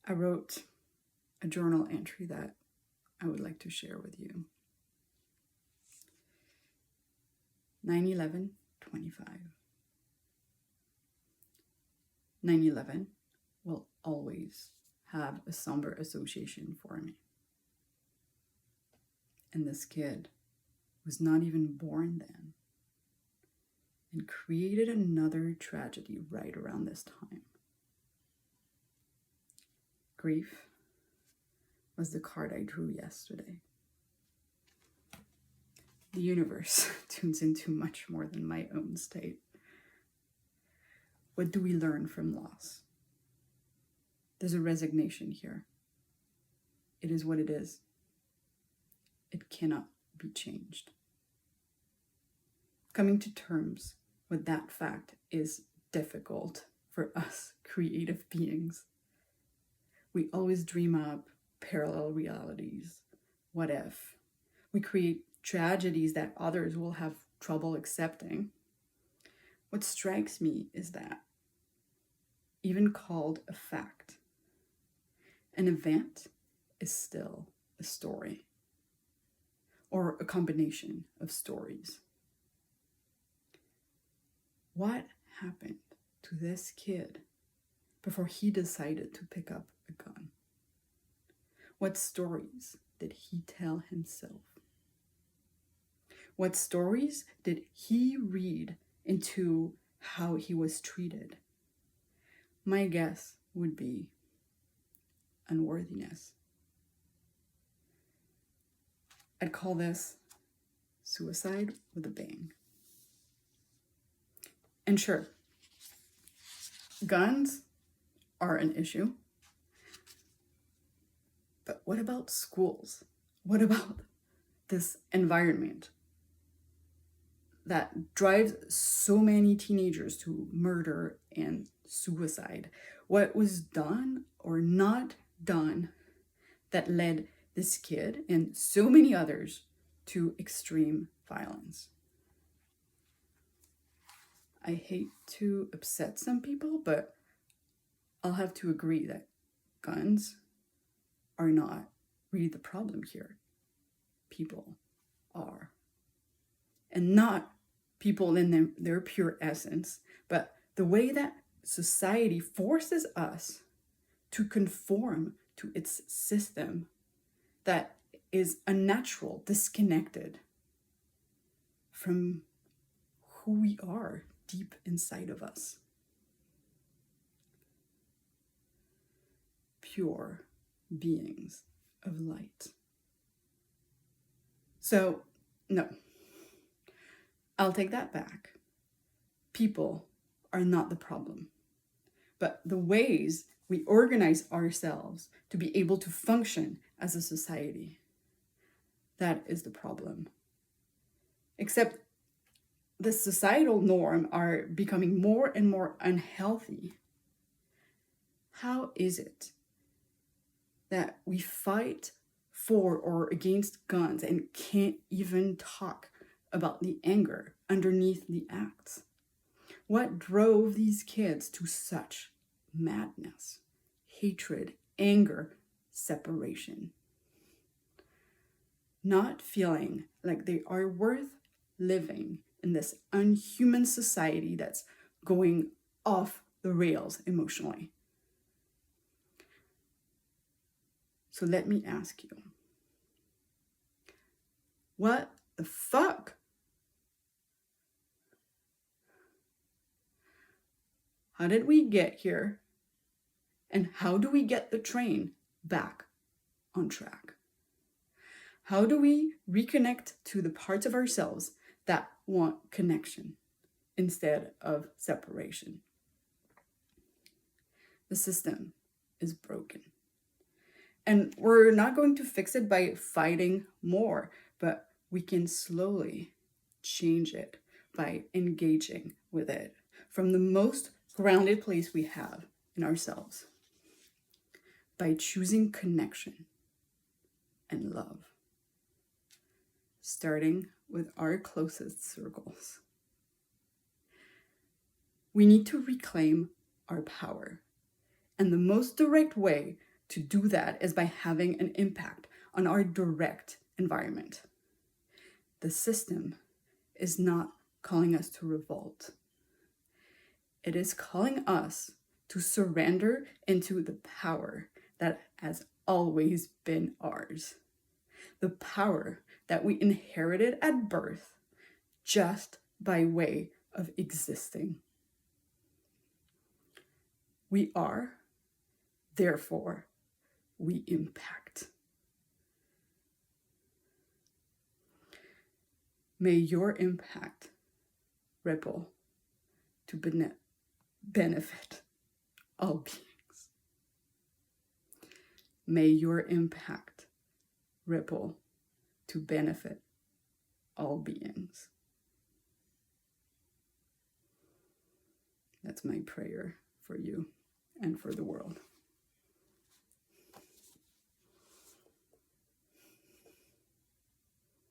I wrote a journal entry that I would like to share with you. 9/11/25. 9/11 will always have a somber association for me. And this kid was not even born then and created another tragedy right around this time. Grief was the card I drew yesterday. The universe tunes into much more than my own state. What do we learn from loss? There's a resignation here. It is what it is. It cannot be changed. Coming to terms with that fact is difficult for us creative beings. We always dream up parallel realities. What if? We create tragedies that others will have trouble accepting. What strikes me is that, even called a fact, an event is still a story, or a combination of stories. What happened to this kid before he decided to pick up a gun? What stories did he tell himself? What stories did he read into how he was treated? My guess would be unworthiness. I'd call this suicide with a bang. And sure, guns are an issue. But what about schools? What about this environment that drives so many teenagers to murder and suicide? What was done or not done that led this kid and so many others to extreme violence? I hate to upset some people, but I'll have to agree that guns are not really the problem here. People are. And not people in their pure essence, but the way that society forces us to conform to its system that is unnatural, disconnected from who we are deep inside of us. Pure beings of light. So, no, I'll take that back. People are not the problem, but the ways we organize ourselves to be able to function as a society, that is the problem. Except the societal norms are becoming more and more unhealthy. How is it that we fight for or against guns and can't even talk about the anger underneath the acts? What drove these kids to such madness, hatred, anger, separation? Not feeling like they are worth living in this unhuman society that's going off the rails emotionally. So let me ask you, what the fuck? How did we get here? And how do we get the train back on track? How do we reconnect to the parts of ourselves that want connection instead of separation? The system is broken. And we're not going to fix it by fighting more, but we can slowly change it by engaging with it from the most grounded place we have in ourselves, by choosing connection and love, starting with our closest circles. We need to reclaim our power. And the most direct way to do that is by having an impact on our direct environment. The system is not calling us to revolt. It is calling us to surrender into the power that has always been ours. The power that we inherited at birth just by way of existing. We are, therefore, we impact. May your impact ripple to benefit all beings. May your impact ripple to benefit all beings. That's my prayer for you and for the world.